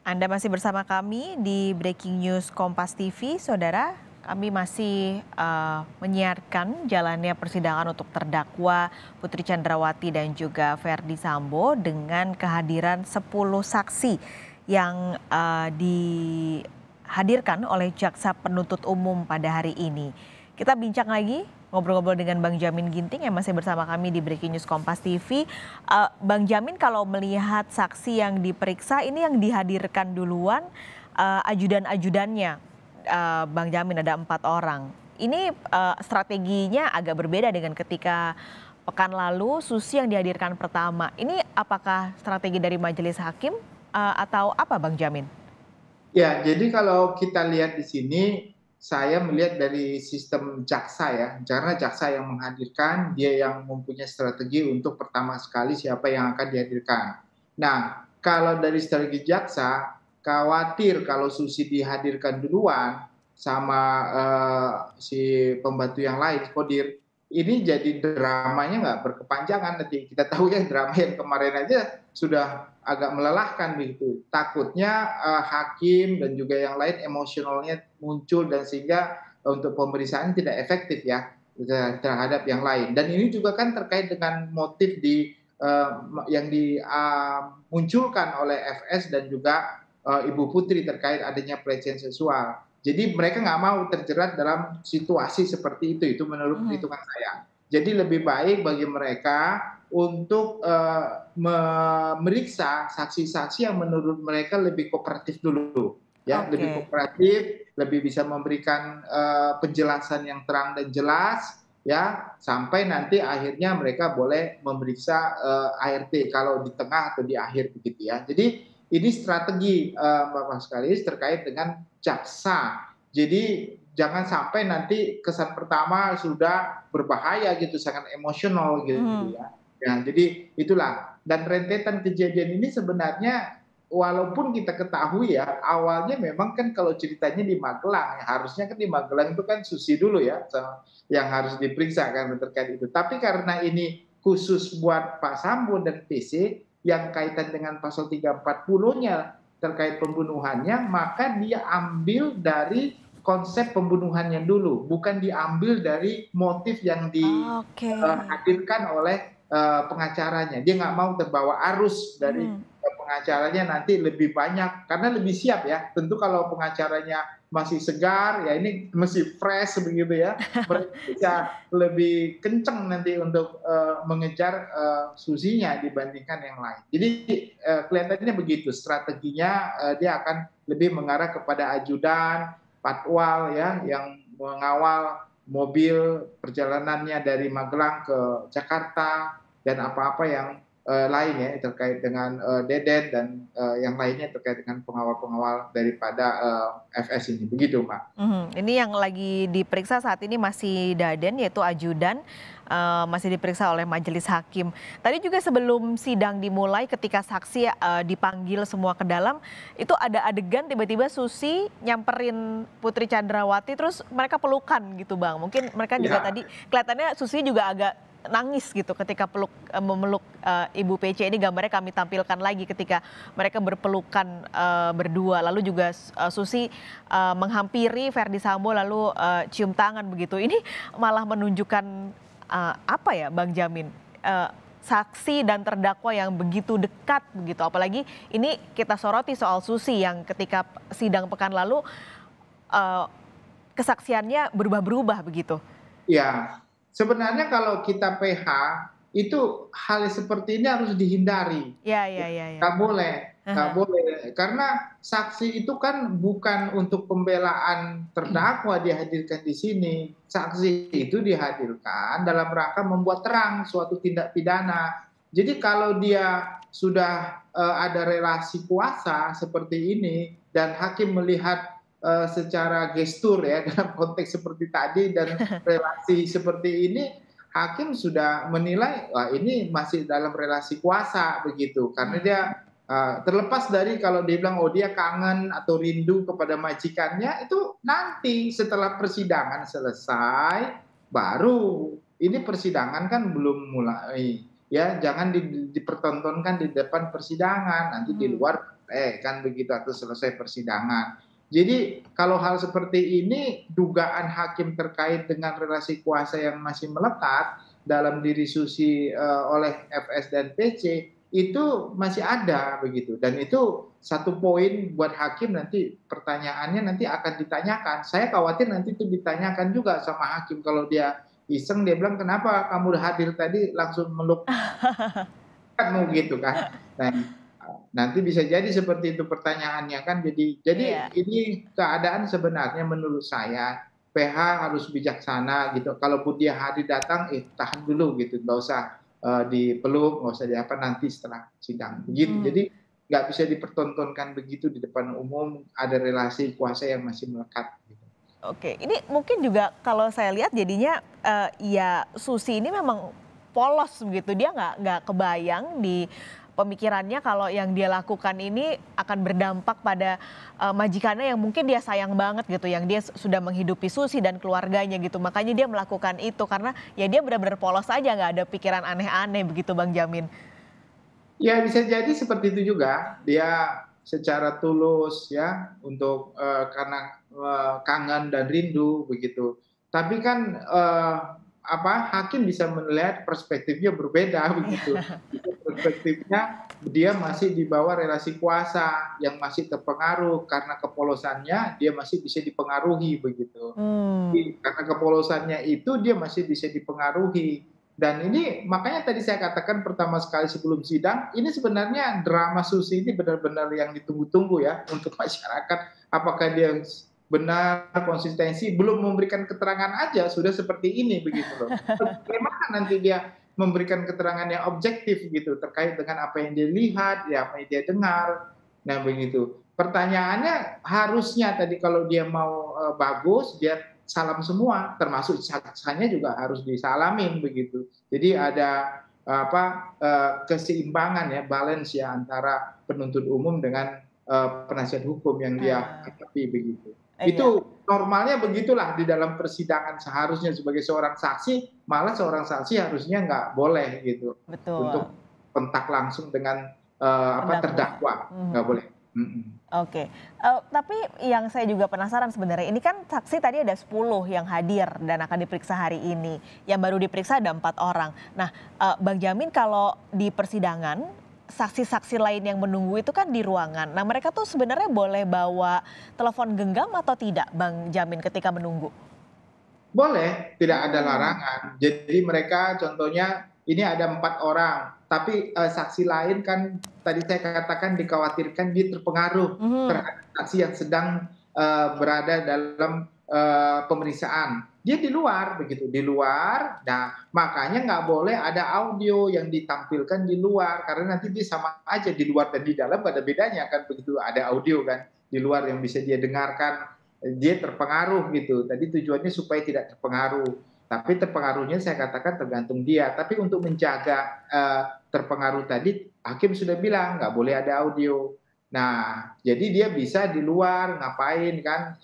Anda masih bersama kami di Breaking News Kompas TV, Saudara. Kami masih menyiarkan jalannya persidangan untuk terdakwa Putri Chandrawati dan juga Verdi Sambo dengan kehadiran 10 saksi yang dihadirkan oleh Jaksa Penuntut Umum pada hari ini. Kita bincang lagi ngobrol-ngobrol dengan Bang Jamin Ginting yang masih bersama kami di Breaking News Kompas TV. Bang Jamin, kalau melihat saksi yang diperiksa ini yang dihadirkan duluan ajudan-ajudannya, Bang Jamin ada 4 orang. Ini strateginya agak berbeda dengan ketika pekan lalu Susi yang dihadirkan pertama. Ini apakah strategi dari majelis hakim atau apa, Bang Jamin? Ya, jadi kalau kita lihat di sini, saya melihat dari sistem jaksa ya, karena jaksa yang menghadirkan, dia yang mempunyai strategi untuk pertama sekali siapa yang akan dihadirkan. Nah, kalau dari strategi jaksa, khawatir kalau Susi dihadirkan duluan sama si pembantu yang lain, Kodir, ini jadi dramanya nggak berkepanjangan nanti. Kita tahu ya drama yang kemarin aja sudah agak melelahkan begitu. Takutnya hakim dan juga yang lain emosionalnya muncul dan sehingga untuk pemeriksaan tidak efektif ya terhadap yang lain. Dan ini juga kan terkait dengan motif yang dimunculkan oleh FS dan juga Ibu Putri terkait adanya pelecehan seksual. Jadi mereka nggak mau terjerat dalam situasi seperti itu menurut perhitungan saya. Jadi lebih baik bagi mereka untuk memeriksa saksi-saksi yang menurut mereka lebih kooperatif dulu, ya, lebih Oke. kooperatif, lebih bisa memberikan penjelasan yang terang dan jelas, ya, sampai nanti akhirnya mereka boleh memeriksa ART kalau di tengah atau di akhir begitu ya. Jadi ini strategi Bapak sekaligus terkait dengan jaksa. Jadi jangan sampai nanti kesan pertama sudah berbahaya gitu, sangat emosional gitu ya. Ya, jadi itulah. Dan rentetan kejadian ini sebenarnya walaupun kita ketahui ya, awalnya memang kan kalau ceritanya di Magelang, ya, harusnya kan di Magelang itu kan Susi dulu ya, yang harus diperiksa kan terkait itu. Tapi karena ini khusus buat Pak Sambo dan PC, yang kaitan dengan pasal 340-nya terkait pembunuhannya, maka dia ambil dari konsep pembunuhannya dulu, bukan diambil dari motif yang Oke. dihadirkan oleh pengacaranya. Dia nggak mau terbawa arus dari pengacaranya nanti lebih banyak, karena lebih siap ya. Tentu kalau pengacaranya masih segar, ya ini masih fresh begitu ya, mereka bisa lebih kenceng nanti untuk mengejar Susinya dibandingkan yang lain. Jadi kelihatannya begitu strateginya, dia akan lebih mengarah kepada ajudan, patwal ya yang mengawal mobil perjalanannya dari Magelang ke Jakarta dan apa-apa yang lain ya terkait dengan Deden dan yang lainnya terkait dengan pengawal-pengawal daripada FS ini. Begitu, Mbak. Ini yang lagi diperiksa saat ini masih Daden, yaitu ajudan, masih diperiksa oleh majelis hakim. Tadi juga sebelum sidang dimulai ketika saksi dipanggil semua ke dalam, itu ada adegan tiba-tiba Susi nyamperin Putri Chandrawati terus mereka pelukan gitu, Bang. Mungkin mereka juga Ya, tadi kelihatannya Susi juga agak nangis gitu ketika memeluk Ibu PC. Ini gambarnya kami tampilkan lagi ketika mereka berpelukan berdua. Lalu juga Susi menghampiri Verdi Sambo lalu cium tangan begitu. Ini malah menunjukkan apa ya, Bang Jamin, saksi dan terdakwa yang begitu dekat begitu. Apalagi ini kita soroti soal Susi yang ketika sidang pekan lalu eh, kesaksiannya berubah-berubah begitu. ya. Sebenarnya kalau kita PH itu hal seperti ini harus dihindari. Ya, ya, ya, ya. Nggak boleh, nggak Aha. boleh. Karena saksi itu kan bukan untuk pembelaan terdakwa dihadirkan di sini. Saksi itu dihadirkan dalam rangka membuat terang suatu tindak pidana. Jadi kalau dia sudah ada relasi kuasa seperti ini dan hakim melihat secara gestur ya dalam konteks seperti tadi dan relasi seperti ini, hakim sudah menilai wah ini masih dalam relasi kuasa begitu karena dia terlepas dari kalau dia bilang oh dia kangen atau rindu kepada majikannya itu nanti setelah persidangan selesai baru ini persidangan kan belum mulai ya jangan dipertontonkan di depan persidangan nanti di luar kan begitu, atau selesai persidangan. Jadi kalau hal seperti ini, dugaan hakim terkait dengan relasi kuasa yang masih melekat dalam diri Susi oleh FS dan PC itu masih ada begitu, dan itu satu poin buat hakim, nanti pertanyaannya nanti akan ditanyakan. Saya khawatir nanti itu ditanyakan juga sama hakim, kalau dia iseng dia bilang, kenapa kamu udah hadir tadi langsung meluk kamu gitu kan. Nah, nanti bisa jadi seperti itu pertanyaannya kan. Jadi Iya. ini keadaan sebenarnya menurut saya PH harus bijaksana gitu. Kalaupun dia hadir datang, tahan dulu gitu, nggak usah dipeluk, nggak usah diapa, nanti setelah sidang begitu. Mhm. Jadi nggak bisa dipertontonkan begitu di depan umum, ada relasi kuasa yang masih melekat. Gitu. Oke, ini mungkin juga kalau saya lihat jadinya, ya Susi ini memang polos begitu, dia nggak kebayang di pemikirannya kalau yang dia lakukan ini akan berdampak pada, majikannya yang mungkin dia sayang banget gitu, yang dia sudah menghidupi Susi dan keluarganya gitu. Makanya dia melakukan itu karena ya dia benar-benar polos aja, nggak ada pikiran aneh-aneh begitu Bang Jamin. Ya bisa jadi seperti itu juga, dia secara tulus ya untuk, karena, kangen dan rindu begitu. Tapi kan, hakim bisa melihat perspektifnya berbeda begitu. Itu perspektifnya dia masih di bawah relasi kuasa yang masih terpengaruh, karena kepolosannya dia masih bisa dipengaruhi begitu. Mmm. Karena kepolosannya itu dia masih bisa dipengaruhi. Dan ini makanya tadi saya katakan pertama sekali sebelum sidang, ini sebenarnya drama Susi ini benar-benar yang ditunggu-tunggu ya untuk masyarakat. Apakah dia benar konsistensi, belum memberikan keterangan aja sudah seperti ini begitu loh. Bagaimana nanti dia memberikan keterangan yang objektif gitu terkait dengan apa yang dia lihat, ya apa yang dia dengar. Nah begitu. Pertanyaannya harusnya tadi kalau dia mau bagus, dia salam semua, termasuk saksanya juga harus disalamin begitu. Jadi ada keseimbangan ya, balance ya antara penuntut umum dengan penasihat hukum yang dia Nah, hadapi begitu. iya, Itu normalnya begitulah di dalam persidangan, seharusnya sebagai seorang saksi, malah seorang saksi harusnya nggak boleh gitu betul, untuk kontak langsung dengan terdakwa. terdakwa, nggak Mhm. boleh. Mhm. Oke, tapi yang saya juga penasaran sebenarnya, ini kan saksi tadi ada 10 yang hadir dan akan diperiksa hari ini, yang baru diperiksa ada 4 orang. Nah, Bang Jamin kalau di persidangan, saksi-saksi lain yang menunggu itu kan di ruangan. Nah mereka tuh sebenarnya boleh bawa telepon genggam atau tidak Bang Jamin ketika menunggu? Boleh, tidak ada Hmm. larangan. Jadi mereka contohnya ini ada 4 orang, tapi, saksi lain kan tadi saya katakan dikhawatirkan dia terpengaruh Mhm. terhadap saksi yang sedang, berada dalam, pemeriksaan. Dia di luar begitu, di luar. Nah, makanya nggak boleh ada audio yang ditampilkan di luar, karena nanti dia sama aja di luar dan di dalam nggak ada bedanya kan begitu, ada audio kan di luar yang bisa dia dengarkan, dia terpengaruh gitu. Tadi tujuannya supaya tidak terpengaruh. Tapi terpengaruhnya saya katakan tergantung dia. Tapi untuk menjaga terpengaruh tadi, hakim sudah bilang nggak boleh ada audio. Nah, jadi dia bisa di luar ngapain kan,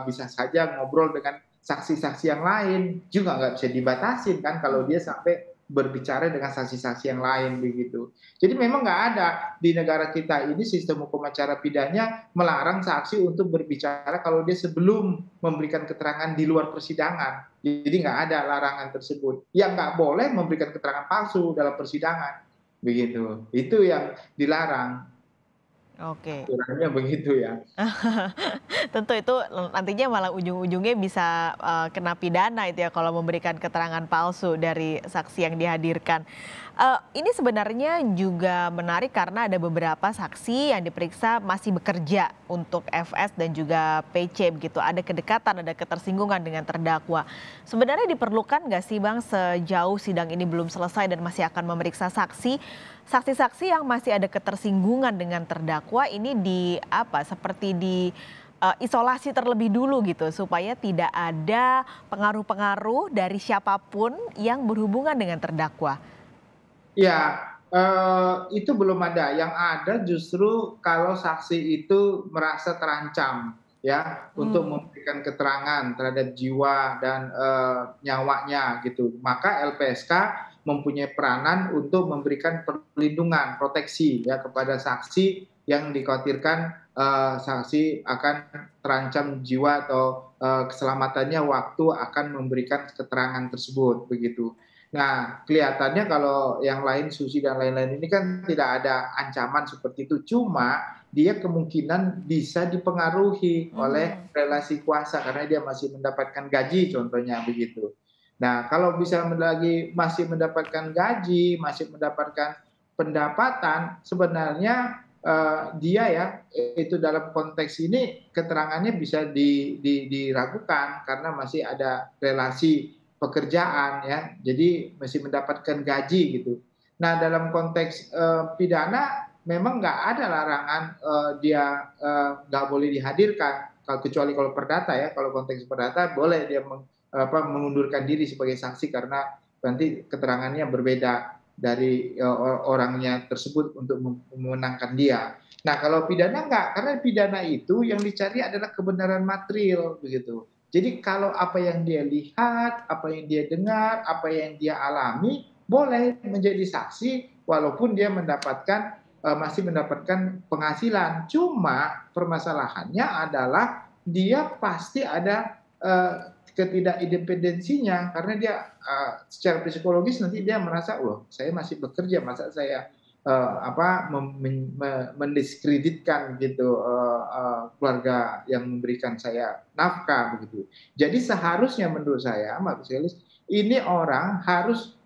bisa saja ngobrol dengan saksi-saksi yang lain, juga nggak bisa dibatasin kan kalau dia sampai berbicara dengan saksi-saksi yang lain begitu. Jadi memang nggak ada di negara kita ini sistem hukum acara pidana melarang saksi untuk berbicara kalau dia sebelum memberikan keterangan di luar persidangan. Jadi nggak ada larangan tersebut. Yang nggak boleh memberikan keterangan palsu dalam persidangan. Begitu. Itu yang dilarang. Oke. Aturannya begitu ya. Tentu itu nantinya malah ujung-ujungnya bisa, kena pidana itu ya kalau memberikan keterangan palsu dari saksi yang dihadirkan. Ini sebenarnya juga menarik karena ada beberapa saksi yang diperiksa masih bekerja untuk FS dan juga PC begitu. Ada kedekatan, ada ketersinggungan dengan terdakwa. Sebenarnya diperlukan nggak sih Bang sejauh sidang ini belum selesai dan masih akan memeriksa saksi, saksi-saksi yang masih ada ketersinggungan dengan terdakwa ini seperti di isolasi terlebih dulu gitu supaya tidak ada pengaruh-pengaruh dari siapapun yang berhubungan dengan terdakwa. Ya, itu belum ada. Yang ada justru kalau saksi itu merasa terancam ya untuk Mmm. memberikan keterangan terhadap jiwa dan, nyawanya gitu. Maka LPSK mempunyai peranan untuk memberikan perlindungan, proteksi ya kepada saksi yang dikhawatirkan saksi akan terancam jiwa atau keselamatannya waktu akan memberikan keterangan tersebut begitu. Nah, kelihatannya kalau yang lain Susi dan lain-lain ini kan tidak ada ancaman seperti itu, cuma dia kemungkinan bisa dipengaruhi oleh Mhm. relasi kuasa karena dia masih mendapatkan gaji contohnya begitu. Nah, kalau bisa lagi masih mendapatkan gaji, masih mendapatkan pendapatan, sebenarnya dia ya itu dalam konteks ini keterangannya bisa diragukan karena masih ada relasi pekerjaan ya, jadi masih mendapatkan gaji gitu. Nah, dalam konteks pidana memang nggak ada larangan dia nggak boleh dihadirkan, kecuali kalau perdata ya, kalau konteks perdata boleh dia mengundurkan diri sebagai saksi karena nanti keterangannya berbeda dari orangnya tersebut untuk memenangkan dia. Nah, kalau pidana enggak, karena pidana itu yang dicari adalah kebenaran material begitu. Jadi kalau apa yang dia lihat, apa yang dia dengar, apa yang dia alami, boleh menjadi saksi walaupun dia masih mendapatkan penghasilan. Cuma permasalahannya adalah dia pasti ada ketidakindependensinya karena dia secara psikologis nanti dia merasa, "Loh, saya masih bekerja, masa saya mendiskreditkan gitu keluarga yang memberikan saya nafkah begitu. Jadi seharusnya menurut saya, Mbak Fidelis, ini orang harus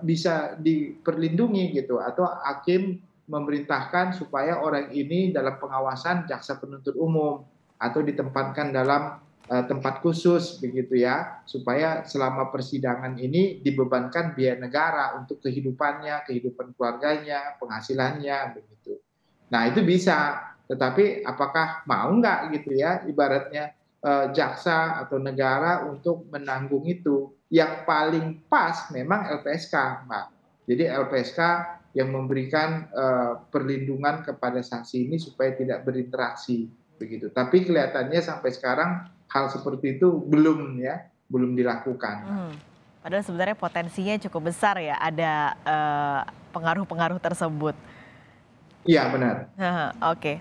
bisa diperlindungi gitu atau hakim memerintahkan supaya orang ini dalam pengawasan jaksa penuntut umum atau ditempatkan dalam tempat khusus begitu ya, supaya selama persidangan ini dibebankan biaya negara untuk kehidupannya, kehidupan keluarganya, penghasilannya begitu. Nah, itu bisa, tetapi apakah mau nggak gitu ya ibaratnya jaksa atau negara untuk menanggung itu. Yang paling pas memang LPSK, Mbak. Jadi LPSK yang memberikan perlindungan kepada saksi ini supaya tidak berinteraksi begitu. Tapi kelihatannya sampai sekarang hal seperti itu belum ya, belum dilakukan, Mbak. Mhm. Padahal sebenarnya potensinya cukup besar ya ada, pengaruh-pengaruh tersebut. Iya benar. Heeh, oke.